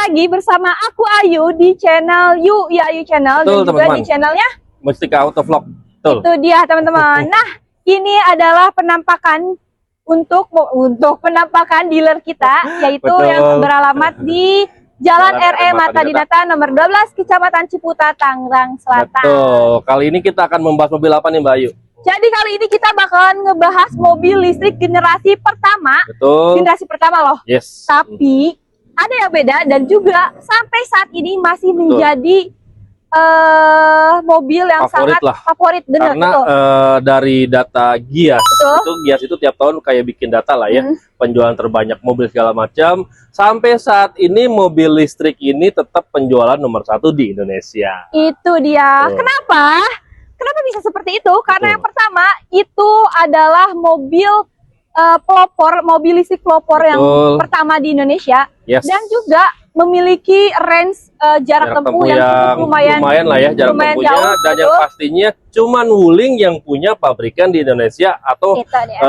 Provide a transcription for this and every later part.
lagi bersama aku Ayu di channel Ayu Channel. Betul, dan juga teman-teman. di channelnya Mustika Autovlog. Betul. itu dia teman-teman. Nah, ini adalah penampakan untuk penampakan dealer kita, yaitu Betul. yang beralamat di Jalan RE Mata Dinata nomor 12 Kecamatan Ciputa, Tangerang Selatan. Betul. Kali ini kita akan membahas mobil apa nih Mbak Ayu? Jadi kali ini kita bakalan ngebahas mobil listrik generasi pertama. Betul. Generasi pertama loh. Yes. Tapi ada yang beda dan juga sampai saat ini masih menjadi mobil yang Favorit sangat lah. favorit, bener. Karena Betul. dari data Gias, Betul. Gias itu tiap tahun kayak bikin data lah ya, penjualan terbanyak mobil segala macam. Sampai saat ini mobil listrik ini tetap penjualan nomor 1 di Indonesia. Itu dia. Betul. Kenapa? Kenapa bisa seperti itu? Karena Betul. yang pertama itu adalah mobil pelopor, mobil listrik pelopor yang Betul. pertama di Indonesia. Yes. Dan juga memiliki range jarak tempuh yang cukup lumayan lah ya jarak lumayan tempuhnya, jauh, dan yang betul. pastinya cuman Wuling yang punya pabrikan di Indonesia atau Itu dia.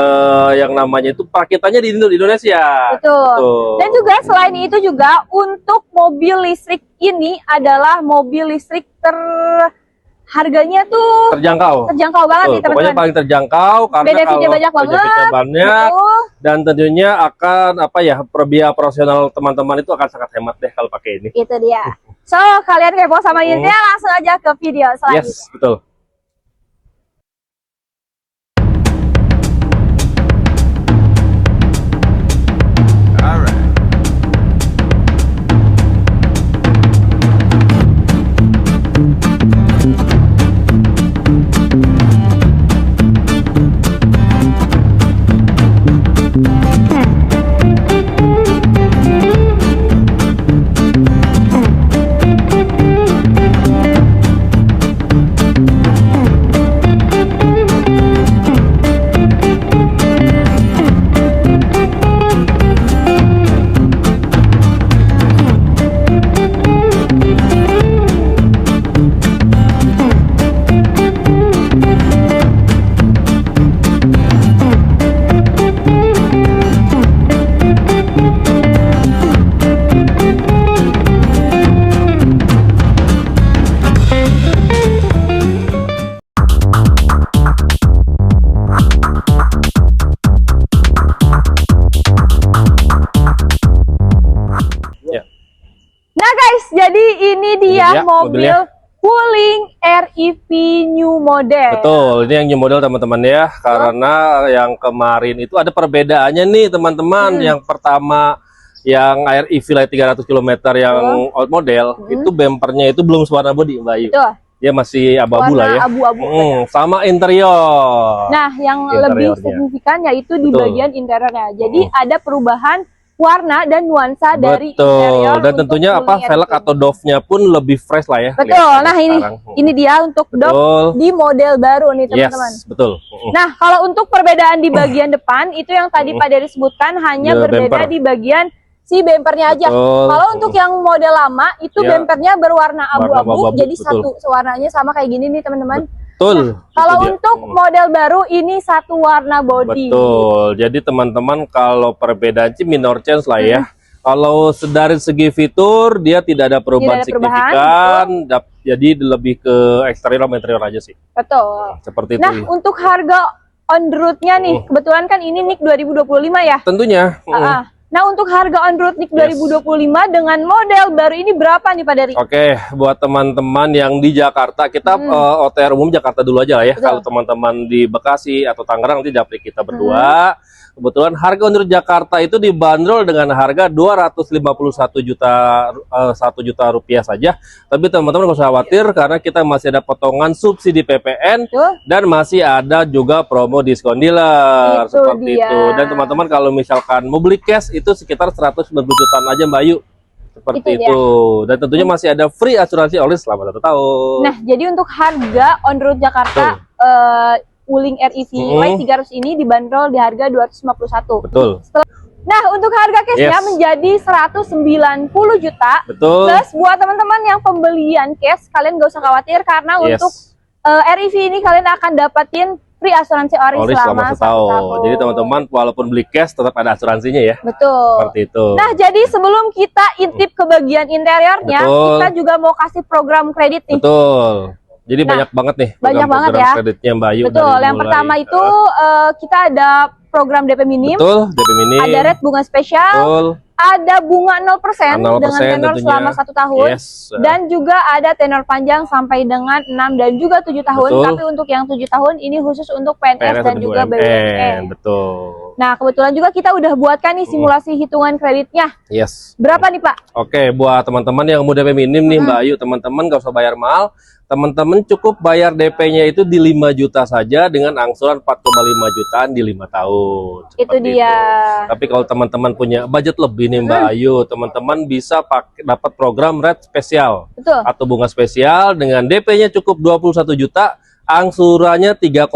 yang namanya itu paketannya di Indonesia. Betul. Betul. Dan juga selain itu juga untuk mobil listrik ini adalah mobil listrik harganya tuh terjangkau. terjangkau banget Betul, nih pokoknya teman-teman. paling terjangkau karena Benefitnya kalau banyak banget. benefitnya banyak, Betul. dan tentunya akan apa ya, biaya operasional teman-teman itu akan sangat hemat deh kalau pakai ini. Itu dia. So, kalian kepo sama unitnya, langsung aja ke video selanjutnya. Yes, betul. Nah guys, jadi ini dia dia mobil mobilnya. Wuling REV new model. Betul, ini yang new model teman-teman ya, karena yang kemarin itu ada perbedaannya nih teman-teman. Yang pertama yang REV Light 300 km yang old model, itu bempernya itu belum warna body Mbak Ayu. Betul. Dia masih abu-abu Warna lah ya. abu-abu. Sama interior. Nah, yang lebih Interiornya. signifikan yaitu di Betul. bagian interiornya. Jadi ada perubahan warna dan nuansa dari interior. Dan untuk tentunya apa, Wuling velg REV. atau doff-nya pun lebih fresh lah ya. Betul. Lihat Nah, sekarang. ini dia untuk dock Betul. di model baru nih teman-teman. Yes, betul. Nah, kalau untuk perbedaan di bagian depan itu yang tadi Pak Dery sebutkan hanya Ya, berbeda bumper. di bagian si bempernya aja. Betul. Kalau untuk yang model lama itu Ya. bempernya berwarna abu-abu, abu-abu, jadi betul. satu warnanya sama kayak gini nih teman-teman. Betul. Kalau Itu dia. untuk model baru ini satu warna body. Betul. Jadi teman-teman kalau perbedaan sih minor change lah ya. Kalau dari segi fitur dia tidak ada perubahan Tidak ada perubahan, signifikan. Jadi lebih ke eksterior sama interior aja sih. Betul. Seperti itu. Nah, untuk harga on road-nya nih, kebetulan kan ini NIK 2025 ya. Tentunya. Nah, untuk harga on road NIK 2025 dengan model baru ini berapa nih Pak Dery? Oke, buat teman-teman yang di Jakarta, kita OTR umum Jakarta dulu aja lah ya. Betul. Kalau teman-teman di Bekasi atau Tangerang nanti japri kita berdua. Kebetulan harga untuk Jakarta itu dibanderol dengan harga 251 juta 1 juta rupiah saja. Tapi teman-teman nggak usah khawatir karena kita masih ada potongan subsidi PPN Betul. dan masih ada juga promo diskon dealer Itu seperti dia. itu. Dan teman-teman kalau misalkan mau beli cash itu sekitar 190 jutaan aja Mbak Ayu. Seperti Itu itu. Dan tentunya masih ada free asuransi oleh selama 1 tahun. Nah, jadi untuk harga on road Jakarta Wuling REV Light 300 ini dibanderol di harga 251. Betul. Nah, untuk harga cashnya menjadi 190 juta. Betul. Plus buat teman-teman yang pembelian cash, kalian gak usah khawatir karena untuk REV ini kalian akan dapatin free asuransi ori selama 1 tahun. Jadi teman-teman walaupun beli cash tetap ada asuransinya ya. Betul. Seperti itu. Nah, jadi sebelum kita intip ke bagian interiornya, Betul. kita juga mau kasih program kredit nih. Betul. Jadi Nah, banyak banget nih banyak banget ya kreditnya Mbak Ayu. Betul. dari Yang mulai, pertama itu kita ada program DP minim. betul, DP minim. Ada rate bunga spesial. Betul. Ada bunga 0% 0% dengan tenor tentunya. selama 1 tahun. Yes. Dan juga ada tenor panjang sampai dengan 6 dan juga 7 tahun. Betul. Tapi untuk yang 7 tahun ini khusus untuk PNS dan juga BUMN. Betul. Nah, kebetulan juga kita udah buatkan nih simulasi hitungan kreditnya. Yes. Berapa nih, Pak? Oke, buat teman-teman yang mau DP minim nih Mbak Ayu, teman-teman gak usah bayar mahal. Teman-teman cukup bayar DP-nya itu di 5 juta saja dengan angsuran 4,5 jutaan di 5 tahun. Itu Seperti dia. Tapi kalau teman-teman punya budget lebih nih Mbak Ayu, teman-teman bisa dapat program rate spesial Betul. atau bunga spesial dengan DP-nya cukup 21 juta, angsurannya 3,8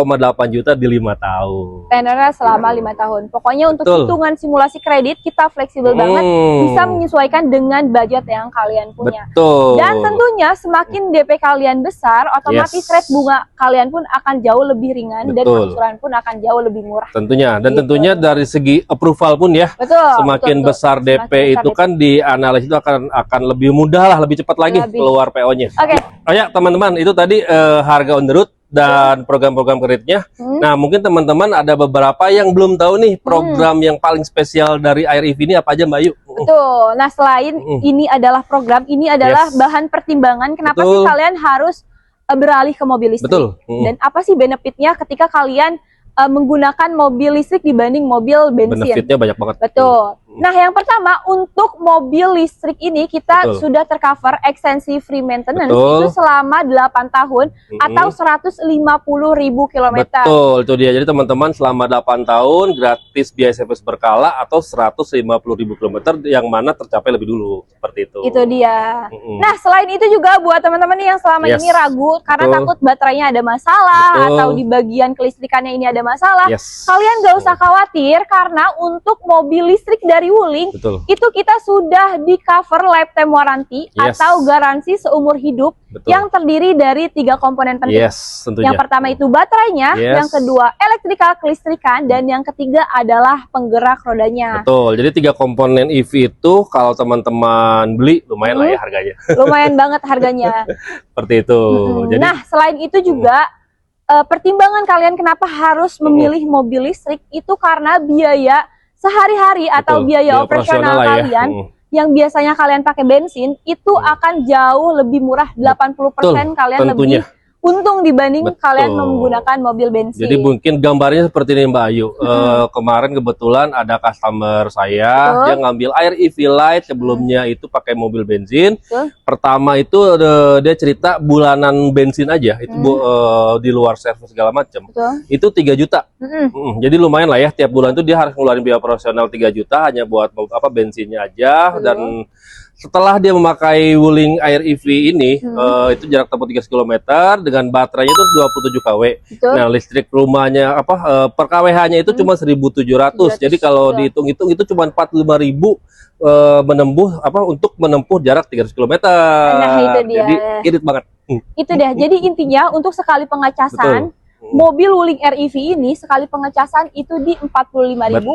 juta di 5 tahun. Tenornya selama 5 tahun. Pokoknya untuk Betul. hitungan simulasi kredit kita fleksibel banget, bisa menyesuaikan dengan budget yang kalian punya. Betul. Dan tentunya semakin DP kalian besar, otomatis Yes. rate bunga kalian pun akan jauh lebih ringan dan Betul. angsuran pun akan jauh lebih murah. Tentunya, dan Gitu. tentunya dari segi approval pun ya, Betul. semakin betul. besar DP Semakin besar itu DP. kan dianalisis itu akan lebih mudah lah, lebih cepat lagi Lebih. keluar PO-nya. Oke. Oh ya teman-teman, itu tadi harga on the road dan program-program kreditnya. Nah mungkin teman-teman ada beberapa yang belum tahu nih program yang paling spesial dari Air EV ini apa aja Mbak Ayu? Betul. Nah, selain ini adalah program, ini adalah Yes. bahan pertimbangan kenapa Betul. sih kalian harus beralih ke mobil listrik. Betul. Dan apa sih benefitnya ketika kalian menggunakan mobil listrik dibanding mobil bensin? Benefitnya banyak banget. Betul. Nah, yang pertama untuk mobil listrik ini kita Betul. sudah tercover extensive free maintenance Betul. itu selama 8 tahun atau 150.000 kilometer. Betul, itu dia. Jadi teman-teman selama 8 tahun gratis biaya servis berkala atau 150.000 kilometer yang mana tercapai lebih dulu. Seperti itu. Itu dia. Nah, selain itu juga buat teman-teman nih yang selama Yes. ini ragu karena Betul. takut baterainya ada masalah Betul. atau di bagian kelistrikannya ini ada masalah, Yes. kalian gak usah khawatir karena untuk mobil listrik dari Wuling Betul. itu kita sudah di cover lifetime warranty Yes. atau garansi seumur hidup Betul. yang terdiri dari 3 komponen penting. Yes, tentunya. Yang pertama itu baterainya, Yes. yang kedua elektrikal kelistrikan, dan yang ketiga adalah penggerak rodanya. Betul. Jadi 3 komponen EV itu kalau teman-teman beli lumayan lah ya harganya. Lumayan banget harganya. Seperti itu. Jadi Nah, selain itu juga pertimbangan kalian kenapa harus memilih mobil listrik itu karena biaya sehari-hari atau betul, biaya operasional lah ya. kalian yang biasanya kalian pakai bensin itu akan jauh lebih murah, 80% kalian tentunya. lebih untung dibanding Betul. kalian menggunakan mobil bensin. Jadi mungkin gambarnya seperti ini Mbak Ayu. Kemarin kebetulan ada customer saya Betul. yang ngambil Air EV Lite, sebelumnya itu pakai mobil bensin. Betul. Pertama itu dia cerita bulanan bensin aja itu di luar servis segala macam. Betul. Itu 3 juta. Jadi lumayan lah ya, tiap bulan itu dia harus ngeluarin biaya operasional 3 juta hanya buat bensinnya aja. Dan setelah dia memakai Wuling Air EV ini, itu jarak tempuh 3 km dengan baterainya itu 27 kW. Betul. Nah, listrik rumahnya per kWh-nya itu cuma 1.700. Jadi kalau dihitung-hitung itu cuma 45.000 untuk menempuh jarak 300 km. Nah, itu dia. Jadi irit banget. Itu deh. Jadi intinya untuk sekali pengecasan mobil Wuling REV ini sekali pengecasan itu di 45.000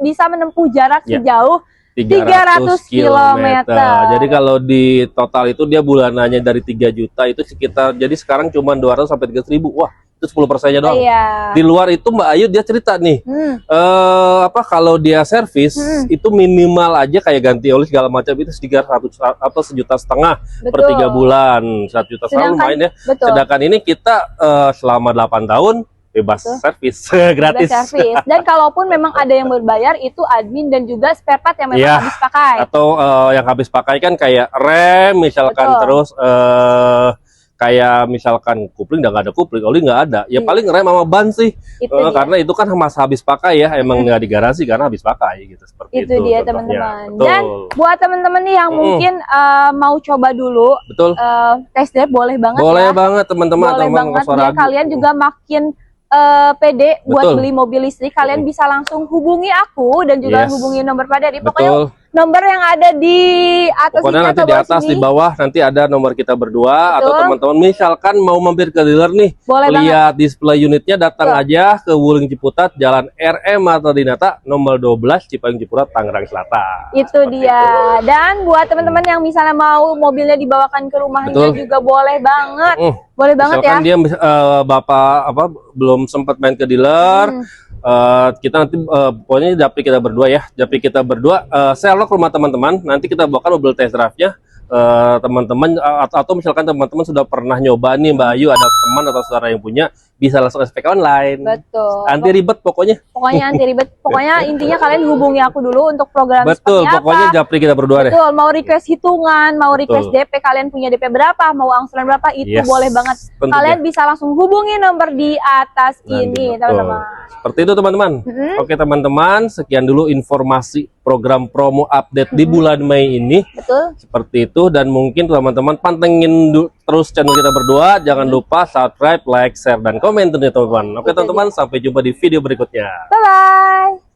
bisa menempuh jarak sejauh 300 km. Jadi kalau di total itu dia bulanannya dari 3 juta itu sekitar, jadi sekarang cuma 200 sampai 300 ribu. Wah, itu 10%-nya doang. Iya. Di luar itu Mbak Ayu dia cerita nih, kalau dia servis itu minimal aja kayak ganti oli segala macam itu 300 atau 1,5 juta per 3 bulan. 1 juta lumayan ya. Betul. Sedangkan ini kita selama 8 tahun bebas servis gratis. Bebas servis. Dan kalaupun memang ada yang berbayar itu admin dan juga spare part yang memang habis pakai. Atau yang habis pakai kan kayak rem misalkan. Betul. Terus kayak misalkan kupling udah nggak ada kupling, oli nggak ada, ya paling rem sama ban sih. Karena itu kan masa habis pakai ya, emang nggak digarasi karena habis pakai gitu. Seperti itu dia teman-teman. Dan buat teman-teman nih yang mungkin mau coba dulu, test drive boleh banget. Boleh banget teman-teman. Boleh banget. Biar kalian juga makin pede buat beli mobil listrik, kalian bisa langsung hubungi aku dan juga hubungi nomor Pak Dedi. Pokoknya nomor yang ada di atas Pokoknya ini nanti atau di bawah atas, sini. di bawah nanti ada nomor kita berdua. Atau Betul. teman-teman misalkan mau mampir ke dealer nih, Boleh banget. lihat display unitnya, datang Betul. aja ke Wuling Ciputat, Jalan RM atau Dinata nomor 12 Cipayung Ciputat, Tangerang Selatan. Itu Seperti dia. itu. Dan buat teman-teman yang misalnya mau mobilnya dibawakan ke rumahnya Betul. juga boleh banget. Mm. Boleh banget ya. Misalkan dia bapak apa belum sempat main ke dealer, kita nanti pokoknya Japri kita berdua ya, Japri kita berdua selok rumah teman-teman, nanti kita bawakan mobil test drive-nya teman-teman, atau misalkan teman-teman sudah pernah nyoba nih Mbak Ayu, ada teman atau saudara yang punya, bisa langsung SPK online. Betul. Anti ribet pokoknya. Pokoknya anti ribet. Pokoknya intinya kalian hubungi aku dulu untuk program Betul, seperti pokoknya apa. Japri kita berdua deh. Betul, mau request hitungan, mau request Betul. DP, kalian punya DP berapa, mau angsuran berapa, itu Yes, boleh banget. tentu Kalian dia. bisa langsung hubungi nomor di atas Nanti, ini, betul. teman-teman. Seperti itu teman-teman. Oke teman-teman, sekian dulu informasi program promo update di bulan Mei ini. Betul. Seperti itu, dan mungkin teman-teman pantengin terus channel kita berdua. Jangan lupa subscribe, like, share, dan komen tentunya teman-teman. Oke Itu teman-teman, sampai jumpa di video berikutnya. Bye-bye.